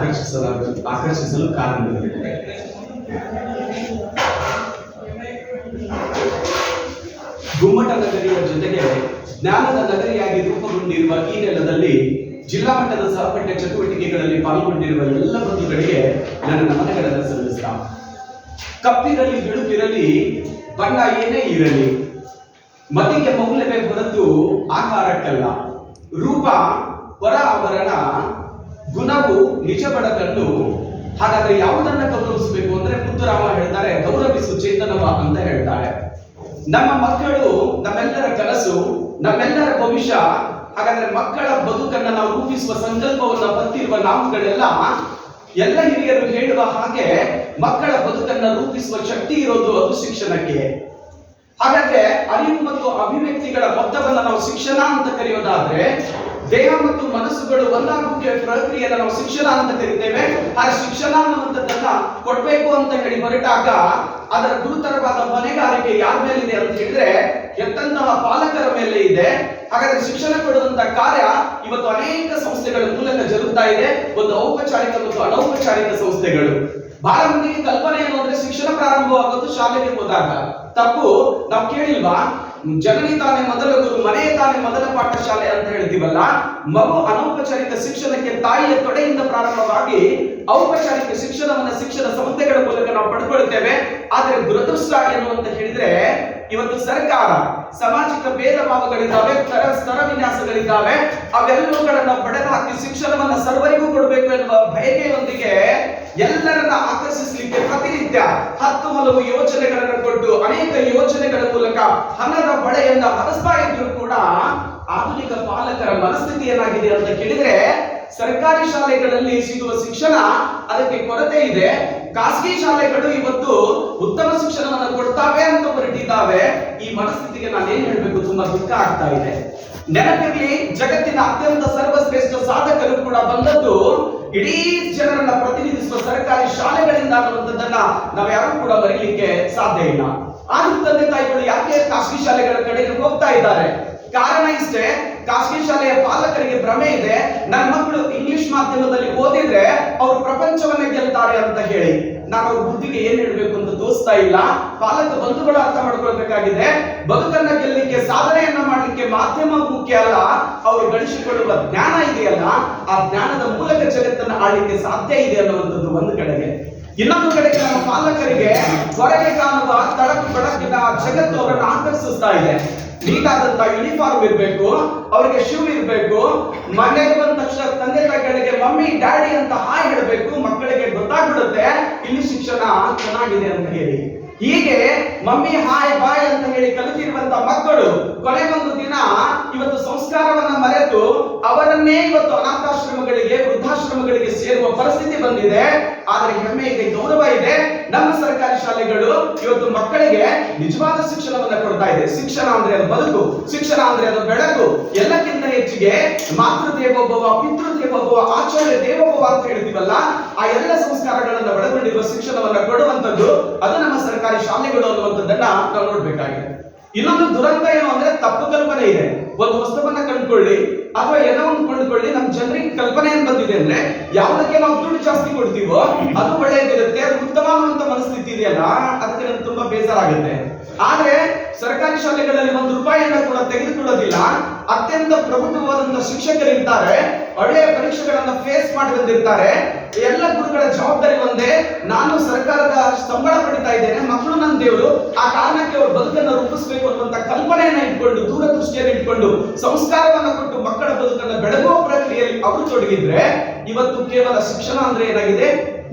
ಆಕರ್ಷಿಸಲು ಕಾರಣವಿದೆ. ಗುಮ್ಮಟ ನಗರಿಯ ಜೊತೆಗೆ ಜ್ಞಾನದ ನಗರಿಯಾಗಿ ರೂಪುಗೊಂಡಿರುವ ಈ ನೆಲದಲ್ಲಿ ಜಿಲ್ಲಾ ಮಟ್ಟದ ಸಹಪಠ್ಯ ಚಟುವಟಿಕೆಗಳಲ್ಲಿ ಪಾಲ್ಗೊಂಡಿರುವ ಎಲ್ಲ ಬಂಧುಗಳಿಗೆ ನನ್ನ ನಮನಗಳನ್ನು ಸಲ್ಲಿಸ್ತಾ, ಕಪ್ಪಿರಲಿ ಬಿಳುಪಿರಲಿ ಬಣ್ಣ ಏನೇ ಇರಲಿ, ಮತಿಗೆ ಮೌಲ್ಯವೇ ಹೊರತು ಆಕಾರಕ್ಕಲ್ಲ. ರೂಪ ಹೊರ ಆವರಣ, ಗುಣವು ನಿಜ ಬಡಕನ್ನು. ಹಾಗಾದ್ರೆ ಯಾವುದನ್ನ ಗೌರವಿಸಬೇಕು ಅಂದ್ರೆ ಮುತ್ತುರಾಮ ಹೇಳ್ತಾರೆ, ಗೌರವಿಸು ಚೇತನವ ಅಂತ ಹೇಳ್ತಾರೆ. ನಮ್ಮ ಮಕ್ಕಳು ನಮ್ಮೆಲ್ಲರ ಕನಸು, ನಮ್ಮೆಲ್ಲರ ಭವಿಷ್ಯ. ಹಾಗಾದ್ರೆ ಮಕ್ಕಳ ಬದುಕನ್ನ ನಾವು ರೂಪಿಸುವ ಸಂಕಲ್ಪವನ್ನ ಹೊತ್ತಿರುವ ನಾವುಗಳೆಲ್ಲ ಎಲ್ಲ ಹಿರಿಯರು ಹೇಳುವ ಹಾಗೆ ಮಕ್ಕಳ ಬದುಕನ್ನ ರೂಪಿಸುವ ಶಕ್ತಿ ಇರೋದು ಅದು ಶಿಕ್ಷಣಕ್ಕೆ. ಹಾಗಾದ್ರೆ ಅರಿವು ಮತ್ತು ಅಭಿವ್ಯಕ್ತಿಗಳ ಮೊತ್ತವನ್ನ ನಾವು ಶಿಕ್ಷಣ ಅಂತ ಕರೆಯೋದಾದ್ರೆ, ದೇಹ ಮತ್ತು ಮನಸ್ಸುಗಳು ಒಂದಾಗುವಿಕೆ ಪ್ರಕ್ರಿಯೆಯನ್ನು ನಾವು ಶಿಕ್ಷಣ ಅಂತ ಕರಿತೇವೆ. ಆ ಶಿಕ್ಷಣ ಅನ್ನುವಂಥದ್ದನ್ನ ಕೊಡ್ಬೇಕು ಅಂತ ಹೇಳಿ ಹೊರಟಾಗ ಅದರ ಗುರುತರವಾದ ಹೊಣೆಗಾರಿಕೆ ಯಾರ ಮೇಲಿದೆ ಅಂತ ಹೇಳಿದ್ರೆ ಎತ್ತಂತಹ ಪಾಲಕರ ಮೇಲೆ ಇದೆ. ಹಾಗಾದ್ರೆ ಶಿಕ್ಷಣ ಕೊಡುವಂತ ಕಾರ್ಯ ಇವತ್ತು ಅನೇಕ ಸಂಸ್ಥೆಗಳ ಮೂಲಕ ಜರುಗ್ತಾ ಇದೆ. ಒಂದು ಔಪಚಾರಿಕ ಮತ್ತು ಅನೌಪಚಾರಿಕ ಸಂಸ್ಥೆಗಳು. ಬಹಳ ಮಂದಿಗೆ ಕಲ್ಪನೆ ಏನು ಅಂದ್ರೆ ಶಿಕ್ಷಣ ಪ್ರಾರಂಭವಾಗೋದು ಶಾಲೆಗೆ ಹೋದಾಗ. ತಪ್ಪು. ನಾವು ಕೇಳಿಲ್ವಾ, ಜನನಿ ತಾನೇ ಮೊದಲ ಗುರು, ಮನೆಯೇ ತಾನೇ ಮೊದಲ ಪಾಠಶಾಲೆ ಅಂತ ಹೇಳ್ತೀವಲ್ಲ. ಮಗು ಅನೌಪಚಾರಿಕ ಶಿಕ್ಷಣಕ್ಕೆ ತಾಯಿಯ ತೊಡೆಯಿಂದ ಪ್ರಾರಂಭವಾಗಿ ಔಪಚಾರಿಕ ಶಿಕ್ಷಣವನ್ನ ಶಿಕ್ಷಣ ಸಂಸ್ಥೆಗಳ ಮೂಲಕ ನಾವು ಪಡ್ಕೊಳ್ತೇವೆ. ಆದ್ರೆ ದುರದೃಷ್ಟ ಏನು ಅಂತ ಹೇಳಿದ್ರೆ, ಇವತ್ತು ಸರ್ಕಾರ ಸಾಮಾಜಿಕ ಭೇದ ಭಾವಗಳಿದ್ದಾವೆ, ಸ್ತರ ವಿನ್ಯಾಸಗಳಿದ್ದಾವೆ. ಅವೆಲ್ಲವುಗಳನ್ನ ಬಡದ ಹಾಕಿ ಶಿಕ್ಷಣವನ್ನ ಸರ್ವರಿಗೂ ಕೊಡಬೇಕು ಎನ್ನುವ ಬಯಕೆಯೊಂದಿಗೆ ಎಲ್ಲರನ್ನ ಆಕರ್ಷಿಸಲಿಕ್ಕೆ ಪ್ರತಿನಿತ್ಯ 10 ಹಲವು ಯೋಜನೆಗಳನ್ನು ಕೊಟ್ಟು ಅನೇಕ ಯೋಜನೆಗಳ ಮೂಲಕ ಹಣದ ಬಳೆಯನ್ನ ಹರಿಸ್ತಾ ಇದ್ರು ಕೂಡ ಆಧುನಿಕ ಪಾಲಕರ ಮನಸ್ಥಿತಿ ಏನಾಗಿದೆ ಅಂತ ಕೇಳಿದ್ರೆ, ಸರ್ಕಾರಿ ಶಾಲೆಗಳಲ್ಲಿ ಸಿಗುವ ಶಿಕ್ಷಣ ಅದಕ್ಕೆ ಕೊರತೆ ಇದೆ. ಖಾಸಗಿ ಶಾಲೆಗಳು ಇವತ್ತು ಉತ್ತಮ ಶಿಕ್ಷಣವನ್ನು ಕೊಡ್ತಾವೆ ಅಂತ ಹೊರಟಿದ್ದಾವೆ. ಈ ಮನಸ್ಥಿತಿಗೆ ನಾನೇನ್ ಹೇಳ್ಬೇಕು, ತುಂಬಾ ದುಃಖ ಆಗ್ತಾ ಇದೆ. ನೆನಪಿರಲಿ, ಜಗತ್ತಿನ ಅತ್ಯಂತ ಸರ್ವಶ್ರೇಷ್ಠ ಸಾಧಕರು ಕೂಡ ಬಂದದ್ದು ಇಡೀ ಜನರನ್ನ ಪ್ರತಿನಿಧಿಸುವ ಸರ್ಕಾರಿ ಶಾಲೆಗಳಿಂದ ಅನ್ನುವಂಥದ್ದನ್ನ ನಾವ್ಯಾರು ಕೂಡ ಮರೀಲಿಕ್ಕೆ ಸಾಧ್ಯ ಇಲ್ಲ. ಆದ್ರೂ ತಂದೆ ತಾಯಿಗಳು ಯಾಕೆ ಖಾಸಗಿ ಶಾಲೆಗಳ ಕಡೆಗೆ ಹೋಗ್ತಾ ಇದ್ದಾರೆ? ಕಾರಣ ಇಷ್ಟೇ, ಖಾಸಗಿ ಶಾಲೆಯ ಪಾಲಕರಿಗೆ ಭ್ರಮೆ ಇದೆ, ನನ್ನ ಮಕ್ಕಳು ಇಂಗ್ಲಿಷ್ ಮಾಧ್ಯಮದಲ್ಲಿ ಓದಿದ್ರೆ ಅವರು ಪ್ರಪಂಚವನ್ನೇ ಗೆಲ್ತಾರೆ ಅಂತ ಹೇಳಿ. ನಾನು ಅವ್ರ ಬುದ್ಧಿಗೆ ಏನ್ ಹೇಳ್ಬೇಕು ಅಂತ ತೋರಿಸ್ತಾ ಇಲ್ಲ. ಪಾಲಕ ಬಂಧುಗಳು ಅರ್ಥ ಮಾಡ್ಕೊಳ್ಬೇಕಾಗಿದೆ, ಬದುಕನ್ನ ಗೆಲ್ಲಲಿಕ್ಕೆ, ಸಾಧನೆಯನ್ನ ಮಾಡ್ಲಿಕ್ಕೆ ಮಾಧ್ಯಮ ಮುಖ್ಯ ಅಲ್ಲ, ಅವರು ಗಳಿಸಿಕೊಳ್ಳುವ ಜ್ಞಾನ ಇದೆಯಲ್ಲ, ಆ ಜ್ಞಾನದ ಮೂಲಕ ಜಗತ್ತನ್ನ ಆಳ್ಲಿಕ್ಕೆ ಸಾಧ್ಯ ಇದೆ ಅನ್ನುವಂಥದ್ದು ಒಂದು ಕಡೆಗೆ. ಇನ್ನೊಂದು ಕಡೆಗೆ ನಮ್ಮ ಪಾಲಕರಿಗೆ ಹೊರಗೆ ಕಾಣುವ ತಳಕು ಬೆಳಕಿನ ಜಗತ್ತು ಅವರನ್ನು ಆಕರ್ಷಿಸ್ತಾ ಇದೆ. ನೀಟಾದಂತ ಯೂನಿಫಾರ್ಮ್ ಇರಬೇಕು, ಅವರಿಗೆ ಶೂ ಇರಬೇಕು, ಮನೆಗೆ ಬಂದ ತಕ್ಷಣ ತಂದೆ ತಾಯಿಗಳಿಗೆ ಮಮ್ಮಿ ಡ್ಯಾಡಿ ಅಂತ ಹಾಯ್ ಹೇಳಬೇಕು, ಮಕ್ಕಳಿಗೆ ಗೊತ್ತಾಗ್ಬಿಡುತ್ತೆ ಇಲ್ಲಿ ಶಿಕ್ಷಣ ಚೆನ್ನಾಗಿದೆ ಅಂತ ಹೇಳಿ. ಹೀಗೆ ಮಮ್ಮಿ ಹಾಯ್ ಬಾಯ್ ಅಂತ ಹೇಳಿ ಕಲಿತಿರುವಂತ ಮಕ್ಕಳು ಕೊನೆಗೊಂದು ದಿನ ಇವತ್ತು ಸಂಸ್ಕಾರವನ್ನ ಮರೆತು ಅವರನ್ನೇ ಇವತ್ತು ಅನಾಥಾಶ್ರಮಗಳಿಗೆ, ವೃದ್ಧಾಶ್ರಮಗಳಿಗೆ ಸೇರುವ ಪರಿಸ್ಥಿತಿ ಬಂದಿದೆ. ಆದ್ರೆ ಹೆಮ್ಮೆ ಇದೆ, ಗೌರವ ಇದೆ. ನಮ್ಮ ಸರ್ಕಾರಿ ಶಾಲೆಗಳು ಇವತ್ತು ಮಕ್ಕಳಿಗೆ ನಿಜವಾದ ಶಿಕ್ಷಣವನ್ನ ಕೊಡ್ತಾ ಇದೆ. ಶಿಕ್ಷಣ ಅಂದ್ರೆ ಅದು ಬದುಕು, ಶಿಕ್ಷಣ ಅಂದ್ರೆ ಅದು ಬೆಳಕು. ಎಲ್ಲಕ್ಕಿಂತ ಹೆಚ್ಚಿಗೆ ಮಾತೃ ದೇವೋಭವ, ಪಿತೃ ದೇವೋಭವ, ಆಚಾರ್ಯ ದೇವೋಭವ ಅಂತ ಹೇಳ್ತೀವಲ್ಲ, ಆ ಎಲ್ಲ ಸಂಸ್ಕಾರಗಳನ್ನ ಒಳಗೊಂಡಿರುವ ಶಿಕ್ಷಣವನ್ನ ಕೊಡುವಂತದ್ದು ಅದು ನಮ್ಮ ಸರ್ಕಾರಿ ಶಾಲೆಗಳು ಅನ್ನುವಂಥದ್ದನ್ನ ನಾವು ನೋಡ್ಬೇಕಾಗಿದೆ. ಇನ್ನೊಂದು ದುರಂತ ಏನು ಅಂದ್ರೆ ತಪ್ಪು ಕಲ್ಪನೆ ಇದೆ. ಒಂದು ವಸ್ತುವನ್ನ ಕಂಡುಕೊಳ್ಳಿ ಅಥವಾ ಏನೋ ಒಂದು ಕೊಂಡುಕೊಳ್ಳಿ, ನಮ್ ಜನರಿಗೆ ಕಲ್ಪನೆ ಏನ್ ಬಂದಿದೆ ಅಂದ್ರೆ ಯಾವುದಕ್ಕೆ ನಾವು ದುಡ್ಡು ಜಾಸ್ತಿ ಕೊಡ್ತೀವೋ ಅದು ಒಳ್ಳೆಯದಿರುತ್ತೆ, ಅದು ಉತ್ತಮ ಅನ್ನುವಂತ ಮನಸ್ಥಿತಿ ಇದೆಯಲ್ಲ, ಅದಕ್ಕೆ ನನಗೆ ತುಂಬಾ ಬೇಜಾರಾಗುತ್ತೆ. ಆದ್ರೆ ಸರ್ಕಾರಿ ಶಾಲೆಗಳಲ್ಲಿ ₹1 ಕೂಡ ತೆಗೆದುಕೊಳ್ಳೋದಿಲ್ಲ. ಅತ್ಯಂತ ಪ್ರಬುದ್ಧವಾದಂತ ಶಿಕ್ಷಕರಿರ್ತಾರೆ, ಒಳ್ಳೆಯ ಪರೀಕ್ಷೆಗಳನ್ನ ಫೇಸ್ ಮಾಡಿ ಬಂದಿರ್ತಾರೆ. ಎಲ್ಲ ಗುರುಗಳ ಜವಾಬ್ದಾರಿ ಒಂದೇ, ನಾನು ಸರ್ಕಾರದ ಸಂಬಳ ಪಡಿತಾ ಇದ್ದೇನೆ, ಮಕ್ಕಳು ನನ್ನ ದೇವರು, ಆ ಕಾರಣಕ್ಕೆ ಅವರು ಬದುಕನ್ನು ರೂಪಿಸಬೇಕು ಅನ್ನುವಂತ ಕಲ್ಪನೆಯನ್ನ ಇಟ್ಕೊಂಡು, ದೂರದೃಷ್ಟಿಯನ್ನು ಇಟ್ಕೊಂಡು ಸಂಸ್ಕಾರವನ್ನ ಕೊಟ್ಟು ಮಕ್ಕಳ ಬದುಕನ್ನು ಬೆಳಗುವ ಪ್ರಕ್ರಿಯೆಯಲ್ಲಿ ಅವರು ತೊಡಗಿದ್ರೆ, ಇವತ್ತು ಕೇವಲ ಶಿಕ್ಷಣ ಅಂದ್ರೆ ಏನಾಗಿದೆ?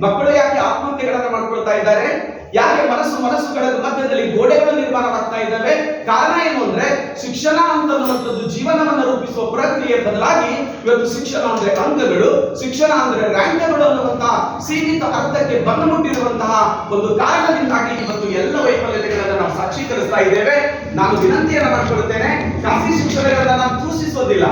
ಮಕ್ಕಳು ಯಾಕೆ ಆತ್ಮಹತ್ಯೆಗಳನ್ನ ಮಾಡ್ಕೊಳ್ತಾ ಇದ್ದಾರೆ? ಯಾಕೆ ಮನಸ್ಸುಗಳ ಮಧ್ಯದಲ್ಲಿ ಗೋಡೆಗಳು ನಿರ್ಮಾಣವಾಗ್ತಾ ಇದ್ದಾವೆ? ಕಾರಣ ಏನು ಅಂದ್ರೆ ಶಿಕ್ಷಣ ಅಂತನ್ನುವಂಥದ್ದು ಜೀವನವನ್ನು ರೂಪಿಸುವ ಪ್ರಕ್ರಿಯೆ ಬದಲಾಗಿ ಇವತ್ತು ಶಿಕ್ಷಣ ಅಂದ್ರೆ ಅಂಕಗಳು, ಶಿಕ್ಷಣ ಅಂದ್ರೆ ರ್ಯಾಂಕ್ಗಳು ಅನ್ನುವಂತ ಸೀಮಿತ ಅರ್ಥಕ್ಕೆ ಬಂದು ಮುಟ್ಟಿರುವಂತಹ ಒಂದು ಕಾರಣದಿಂದಾಗಿ ಇವತ್ತು ಎಲ್ಲ ವೈಫಲ್ಯತೆಗಳನ್ನ ನಾವು ಸಾಕ್ಷೀಕರಿಸ್ತಾ ಇದ್ದೇವೆ. ನಾನು ವಿನಂತಿಯನ್ನ ಮಾಡ್ಕೊಳ್ತೇನೆ, ಖಾಸಗಿ ಶಿಕ್ಷಣಗಳನ್ನ ನಾನು ದೂಷಿಸೋದಿಲ್ಲ.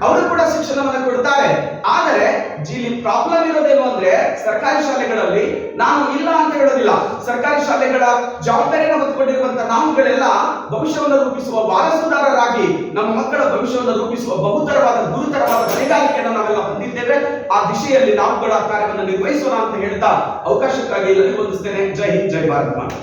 ಅವರು ಕೂಡ ಶಿಕ್ಷಣವನ್ನು ಕೊಡ್ತಾರೆ. ಆದರೆ ಇಲ್ಲಿ ಪ್ರಾಬ್ಲಮ್ ಇರೋದೇನು ಅಂದ್ರೆ ಸರ್ಕಾರಿ ಶಾಲೆಗಳಲ್ಲಿ, ನಾನು ಇಲ್ಲ ಅಂತ ಹೇಳೋದಿಲ್ಲ, ಸರ್ಕಾರಿ ಶಾಲೆಗಳ ಜವಾಬ್ದಾರಿಯನ್ನು ಹೊತ್ತುಕೊಂಡಿರುವಂತಹ ನಾವುಗಳೆಲ್ಲ ಭವಿಷ್ಯವನ್ನು ರೂಪಿಸುವ ವಾರಸುದಾರರಾಗಿ ನಮ್ಮ ಮಕ್ಕಳ ಭವಿಷ್ಯವನ್ನು ರೂಪಿಸುವ ಬಹುತರವಾದ ಗುರುತರವಾದ ಹೊಣೆಗಾರಿಕೆಯನ್ನು ನಾವೆಲ್ಲ ಹೊಂದಿದ್ದೇವೆ. ಆ ದಿಶೆಯಲ್ಲಿ ನಾವುಗಳ ಕಾರ್ಯವನ್ನು ನಿರ್ವಹಿಸೋಣ ಅಂತ ಹೇಳ್ತಾ ಅವಕಾಶಕ್ಕಾಗಿ ಎಲ್ಲರಿಗೂ ವಂದಿಸ್ತೇನೆ. ಜೈ ಹಿಂದ್, ಜೈ ಭಾರತ್ ಮಾತೆ.